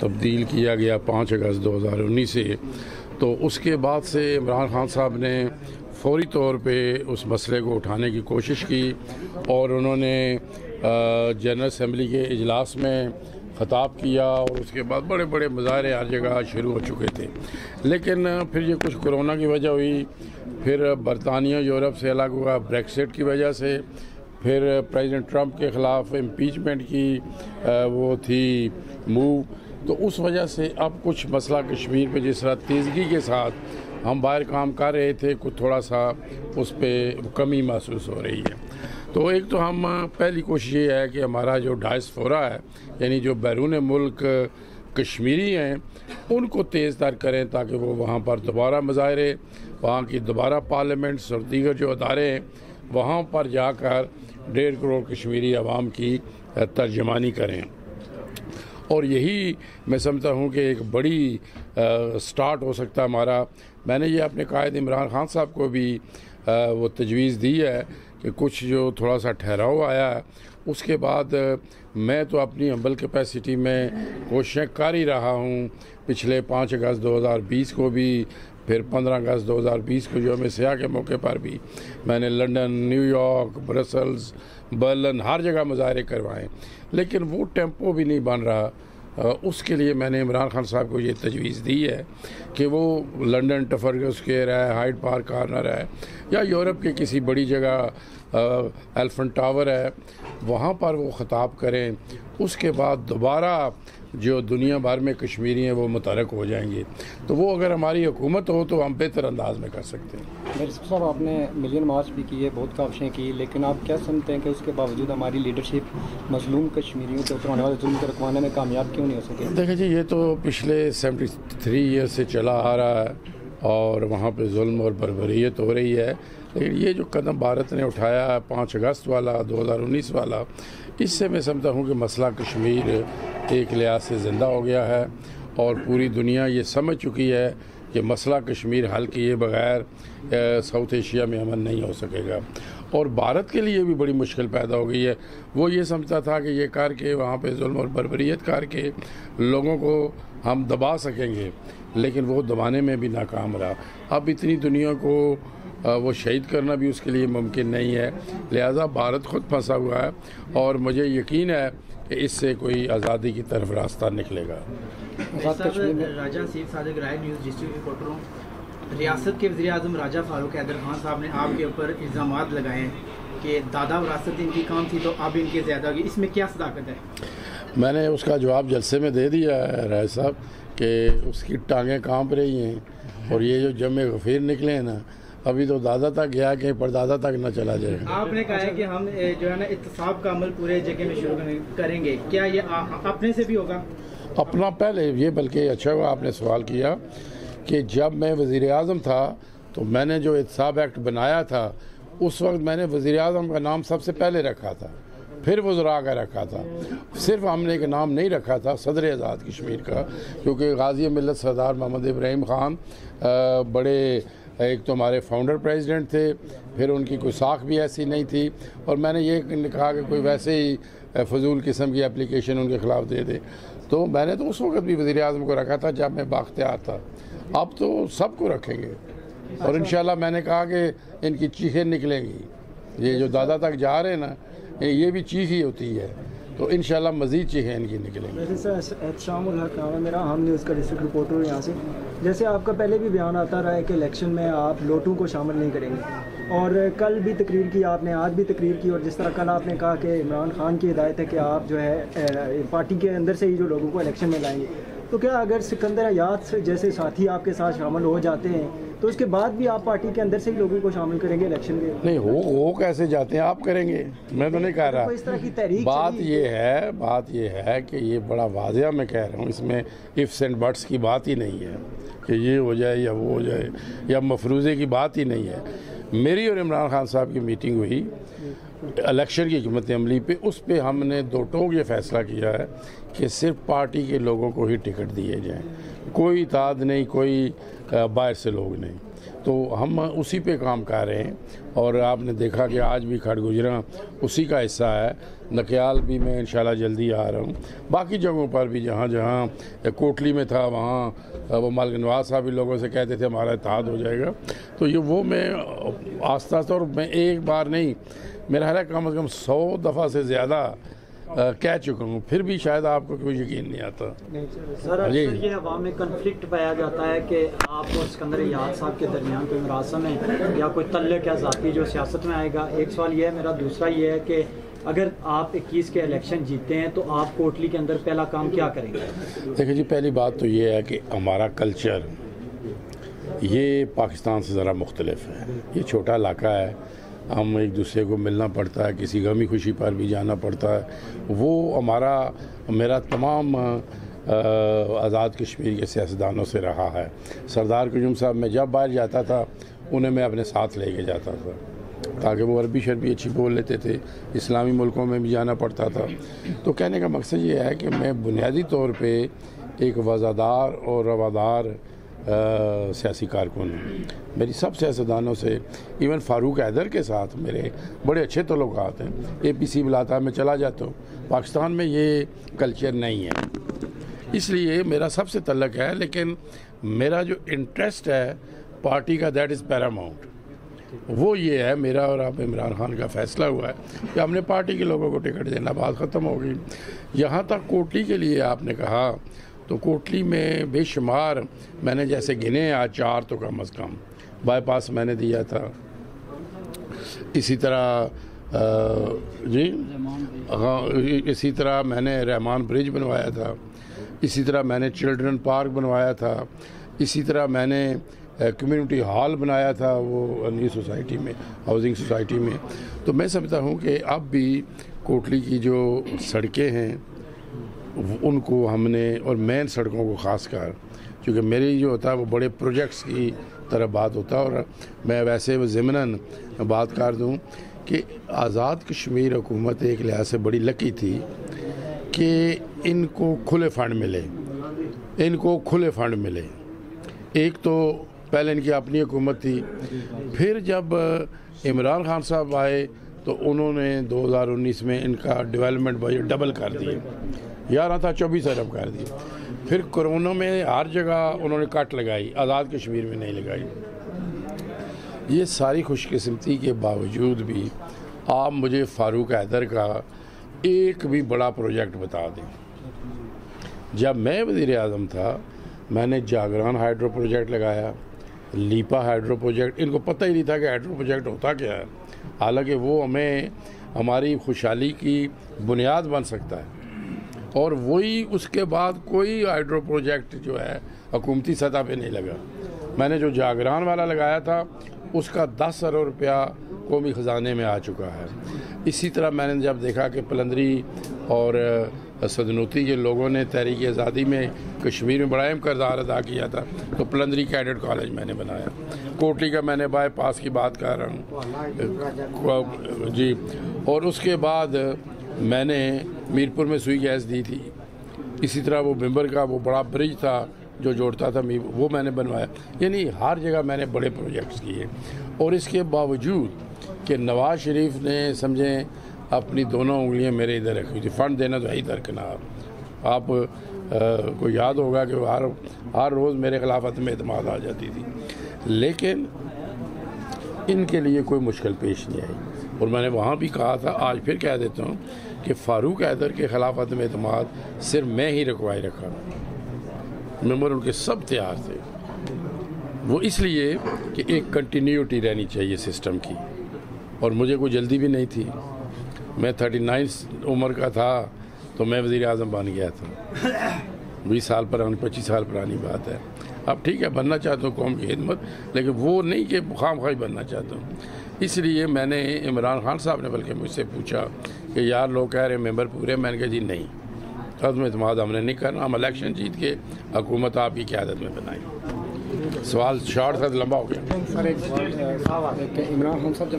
तब्दील किया गया 5 अगस्त 2019 से, तो उसके बाद से इमरान खान साहब ने फौरी तौर पे उस मसले को उठाने की कोशिश की और उन्होंने जनरल असम्बली के इजलास में ख़ताब किया और उसके बाद बड़े बड़े मुजाहरे हर जगह शुरू हो चुके थे। लेकिन फिर ये कुछ कोरोना की वजह हुई, फिर बरतानिया यूरोप से अलग हुआ ब्रेक्सिट की वजह से, फिर प्रेसिडेंट ट्रंप के ख़िलाफ़ इम्पीचमेंट की वो थी मूव, तो उस वजह से अब कुछ मसला कश्मीर पे जिस तरह तेज़गी के साथ हम बाहर काम कर रहे थे, कुछ थोड़ा सा उस पर कमी महसूस हो रही है। तो एक तो हम पहली कोशिश ये है कि हमारा जो डायस्पोरा है, यानी जो बैरून मुल्क कश्मीरी हैं, उनको तेज़ तर करें ताकि वो वहाँ पर दोबारा मुजाहरे, वहाँ की दोबारा पार्लियामेंट्स और दीगर जो अदारे हैं वहाँ पर जाकर 1.5 करोड़ कश्मीरी आवाम की तर्जमानी करें। और यही मैं समझता हूँ कि एक बड़ी स्टार्ट हो सकता है हमारा। मैंने ये अपने कायद इमरान खान साहब को भी वो तजवीज़ दी है कि कुछ जो थोड़ा सा ठहराव आया है उसके बाद मैं तो अपनी हम्बल कैपेसिटी में कोशिशें कर ही रहा हूँ। पिछले 5 अगस्त 2020 को भी, फिर 15 अगस्त 2020 को यौम सियाह के मौके पर भी मैंने लंदन, न्यूयॉर्क, ब्रसल्स, बर्लिन हर जगह मुजाहरे करवाएं, लेकिन वो टेम्पो भी नहीं बन रहा। उसके लिए मैंने इमरान खान साहब को ये तजवीज़ दी है कि वो लंदन ट्रफलगर स्क्वायर है, हाइड पार्क कॉर्नर है, या यूरोप के किसी बड़ी जगह एलिफेंट टावर है, वहाँ पर वो ख़िताब करें। उसके बाद दोबारा जो दुनिया भर में कश्मीरी हैं वो मुतहरक हो जाएंगे। तो वो अगर हमारी हुकूमत हो तो हम बेहतर अंदाज में कर सकते हैं। मिर्ज़ा साहब, आपने मिलियन मार्च भी किए, बहुत काविशें की, लेकिन आप क्या समझते हैं कि उसके बावजूद हमारी लीडरशिप मजलूम कश्मीरियों के ऊपर होने वाले जुल्म को रुकवाने में कामयाब क्यों नहीं हो सके? देखिए जी, ये तो पिछले 73 ईयर से चला आ रहा है और वहाँ पे जुल्म और बर्बरियत हो रही है। लेकिन ये जो कदम भारत ने उठाया है 5 अगस्त वाला, 2019 वाला, इससे मैं समझता हूँ कि मसला कश्मीर एक लिहाज से ज़िंदा हो गया है और पूरी दुनिया ये समझ चुकी है कि मसला कश्मीर हल किए बगैर साउथ एशिया में अमन नहीं हो सकेगा। और भारत के लिए भी बड़ी मुश्किल पैदा हो गई है। वो ये समझता था कि ये करके वहाँ पे जुल्म और बर्बरियत करके लोगों को हम दबा सकेंगे, लेकिन वो दबाने में भी नाकाम रहा। अब इतनी दुनिया को वो शहीद करना भी उसके लिए मुमकिन नहीं है, लिहाजा भारत खुद फंसा हुआ है और मुझे यकीन है कि इससे कोई आज़ादी की तरफ रास्ता निकलेगा। राजा सीफ सादिक राय न्यूज़ डिस्ट्रिक्ट रिपोर्टरों, रियासत के वज़ीर आज़म राजा फारूक हैदर खान साहब ने आपके ऊपर इल्ज़ामात लगाए हैं कि दादा विरासत इनकी काम थी तो अब इनकी ज़्यादा होगी, इसमें क्या सदाकत है? मैंने उसका जवाब जलसे में दे दिया है राय साहब कि उसकी टांगें काँप रही हैं और ये जो जमे गफ़ीर निकले हैं ना, अभी तो दादा तक गया कि परदादा तक न चला जाए। आपने कहा है कि हम जो है ना इत्तेफाक का अमल पूरे जगह में शुरू करेंगे, क्या ये अपने से भी होगा? अपना पहले ये, बल्कि अच्छा हुआ आपने सवाल किया कि जब मैं वज़ीर आज़म था तो मैंने जो इत्तेफाक एक्ट बनाया था उस वक्त मैंने वज़ीर आज़म का नाम सबसे पहले रखा था, फिर वज़रा का रखा था। सिर्फ हमने एक नाम नहीं रखा था सदर आज़ाद कश्मीर का, क्योंकि गाज़ी मिल्लत सरदार मोहम्मद इब्राहिम ख़ान बड़े एक तो हमारे फाउंडर प्रेसिडेंट थे, फिर उनकी कोई साख भी ऐसी नहीं थी और मैंने ये कहा कि कोई वैसे ही फजूल किस्म की एप्लीकेशन उनके ख़िलाफ़ दे दे। तो मैंने तो उस वक्त भी वज़ीर आज़म को रखा था जब मैं बाख्तियार था। अब तो सबको रखेंगे और इंशाल्लाह मैंने कहा कि इनकी चीखें निकलेंगी। ये जो दादा तक जा रहे हैं ना, ये भी चीख ही होती है, तो इंशाल्लाह मज़ीद चीखें इनकी निकलेंगी। वैसे सर, एहतशाम उल हक नाम है मेरा, हम न्यूज़ का डिस्ट्रिक्ट रिपोर्टर हूँ यहाँ से। जैसे आपका पहले भी बयान आता रहा है कि इलेक्शन में आप लोटू को शामिल नहीं करेंगे और कल भी तकरीर की आपने, आज भी तकरीर की, और जिस तरह कल आपने कहा कि इमरान खान की हिदायत है कि आप जो है पार्टी के अंदर से ही जो लोगों को इलेक्शन में लाएंगे, तो क्या अगर सिकंदर हयात जैसे साथी आपके साथ शामिल हो जाते हैं तो उसके बाद भी आप पार्टी के अंदर से ही लोगों को शामिल करेंगे इलेक्शन में? नहीं, वो कैसे जाते हैं, आप करेंगे, मैं तो नहीं कह रहा। इस तरह की तहरीक बात ये है कि ये बड़ा वाज़िया मैं कह रहा हूँ, इसमें इफ्स एंड बट्स की बात ही नहीं है कि ये हो जाए या वो हो जाए या मफरूज़े की बात ही नहीं है। मेरी और इमरान खान साहब की मीटिंग हुई इलेक्शन की हिकमत अमली पे, उस पर हमने दो टोक ये फैसला किया है कि सिर्फ पार्टी के लोगों को ही टिकट दिए जाएं, कोई इताद नहीं, कोई बाहर से लोग नहीं। तो हम उसी पे काम कर रहे हैं और आपने देखा कि आज भी खड़गुजरा उसी का हिस्सा है। नकियाल भी मैं इंशाल्लाह जल्दी आ रहा हूँ। बाकी जगहों पर भी जहाँ जहाँ कोटली में था वहाँ वो मालिक नवाज साहब भी लोगों से कहते थे हमारा इत्तेहाद हो जाएगा, तो ये वो मैं आस्ता आस्ता, और मैं एक बार नहीं, मेरा ख्याल है कम से कम 100 दफ़ा से ज़्यादा कह चुका हूँ, फिर भी शायद आपको कोई यकीन नहीं आता। सर अक्सर ये अवाम में कन्फ्लिक्ट पाया जाता है कि आप और सिकंदर याद साहब के दरमियान कोई मरासम है या कोई तल्लुक या ज़ाती जो सियासत में आएगा। एक सवाल ये है मेरा। दूसरा ये है कि अगर आप 21 के इलेक्शन जीते हैं तो आप कोटली के अंदर पहला काम क्या करेंगे? देखिए जी, पहली बात तो ये है कि हमारा कल्चर ये पाकिस्तान से ज़रा मुख्तलिफ है। ये छोटा इलाका है, हम एक दूसरे को मिलना पड़ता है, किसी गमी खुशी पर भी जाना पड़ता है। वो मेरा तमाम आज़ाद कश्मीर के सियासतदानों से रहा है। सरदार कुजुम साहब, मैं जब बाहर जाता था उन्हें मैं अपने साथ लेके जाता था, ताकि वो अरबी शरबी अच्छी बोल लेते थे। इस्लामी मुल्कों में भी जाना पड़ता था। तो कहने का मकसद ये है कि मैं बुनियादी तौर पे एक वज़ादार और रवादार सियासी कारकुन हूँ। मेरी सब सियासतदानों से, इवन फ़ारूक हैदर के साथ मेरे बड़े अच्छे तल्लुकात हैं। APC बुलाता है, मैं चला जाता हूँ। पाकिस्तान में ये कल्चर नहीं है, इसलिए मेरा सबसे तल्लक है। लेकिन मेरा जो इंटरेस्ट है पार्टी का, दैट इज़ पैरामाउंट। वो ये है, मेरा और अब इमरान खान का फैसला हुआ है कि हमने पार्टी के लोगों को टिकट देना, बात ख़त्म हो गई। यहाँ तक कोटली के लिए आपने कहा, तो कोटली में बेशुमार मैंने जैसे गिने आज 4 तो कम अज़ कम बाईपास मैंने दिया था। इसी तरह इसी तरह मैंने रहमान ब्रिज बनवाया था। इसी तरह मैंने चिल्ड्रन पार्क बनवाया था। इसी तरह मैंने कम्युनिटी हॉल बनाया था वो न्यू सोसाइटी में, हाउसिंग सोसाइटी में। तो मैं समझता हूँ कि अब भी कोटली की जो सड़कें हैं उनको हमने, और मेन सड़कों को ख़ास कर, क्योंकि मेरी जो होता है वो बड़े प्रोजेक्ट्स की तरह बात होता है। और मैं वैसे ज़िमनन बात कर दूं कि आज़ाद कश्मीर हुकूमत एक लिहाज से बड़ी लकी थी कि इनको खुले फ़ंड मिले। एक तो पहले इनकी अपनी हुकूमत थी, फिर जब इमरान खान साहब आए तो उन्होंने 2019 में इनका डेवलपमेंट बजट डबल कर दिए, 11 था 24 अरब कर दिए। फिर कोरोना में हर जगह उन्होंने कट लगाई, आज़ाद कश्मीर में नहीं लगाई। ये सारी खुशकिस्मती के बावजूद भी आप मुझे फ़ारूक हैदर का एक भी बड़ा प्रोजेक्ट बता दें। जब मैं वज़ीर आज़म था, मैंने जागरान हाइड्रो प्रोजेक्ट लगाया, लीपा हाइड्रो प्रोजेक्ट। इनको पता ही नहीं था कि हाइड्रो प्रोजेक्ट होता क्या है, हालांकि वो हमें हमारी खुशहाली की बुनियाद बन सकता है। और वही उसके बाद कोई हाइड्रो प्रोजेक्ट जो है हुकूमती सतह पे नहीं लगा। मैंने जो जागरान वाला लगाया था उसका 10 अरब रुपया कौमी ख़जाने में आ चुका है। इसी तरह मैंने जब देखा कि पलंदरी और सदनूती के लोगों ने तहरीक आज़ादी में कश्मीर में बड़ा अहम किरदार अदा किया था, तो पलंदरी कैडेट कॉलेज मैंने बनाया। कोटली का मैंने बाईपास की बात कर रहा हूँ जी। और उसके बाद मैंने मीरपुर में सुई गैस दी थी। इसी तरह वो बिम्बर का वो बड़ा ब्रिज था जो जोड़ता था वो मैंने बनवाया। यानी हर जगह मैंने बड़े प्रोजेक्ट्स किए। और इसके बावजूद कि नवाज शरीफ ने समझें अपनी दोनों उंगलियां मेरे इधर रखी थी, फ़ंड देना तो है इधर किनार। आप को याद होगा कि हर रोज़ मेरे खिलाफ अदम एतमाद आ जाती थी, लेकिन इनके लिए कोई मुश्किल पेश नहीं आई। और मैंने वहाँ भी कहा था, आज फिर कह देता हूँ कि फ़ारूक हैदर के ख़िलाफ़ अदम एतमाद सिर्फ मैं ही रखवाई रखा, मेंबर उनके सब तैयार थे। वो इसलिए कि एक कंटिन्यूटी रहनी चाहिए सिस्टम की, और मुझे कोई जल्दी भी नहीं थी। मैं 39 उम्र का था तो मैं वज़ीर आज़म बन गया था। 20 साल पुरानी 25 साल पुरानी बात है। अब ठीक है, बनना चाहता हूँ कौम की खिदमत, लेकिन वो नहीं कि खामखाई बनना चाहता हूँ। इसलिए मैंने, इमरान खान साहब ने बल्कि मुझसे पूछा कि यार लोग कह रहे हैं मेंबर पूरे, मैंने कहा जी नहीं, अदम एतमाद हमने नहीं करना, हम इलेक्शन जीत के हुकूमत आपकी क़यादत में बनाई। सवाल शॉर्ट था, लंबा हो गया। सर एक इमरान खान साहब जब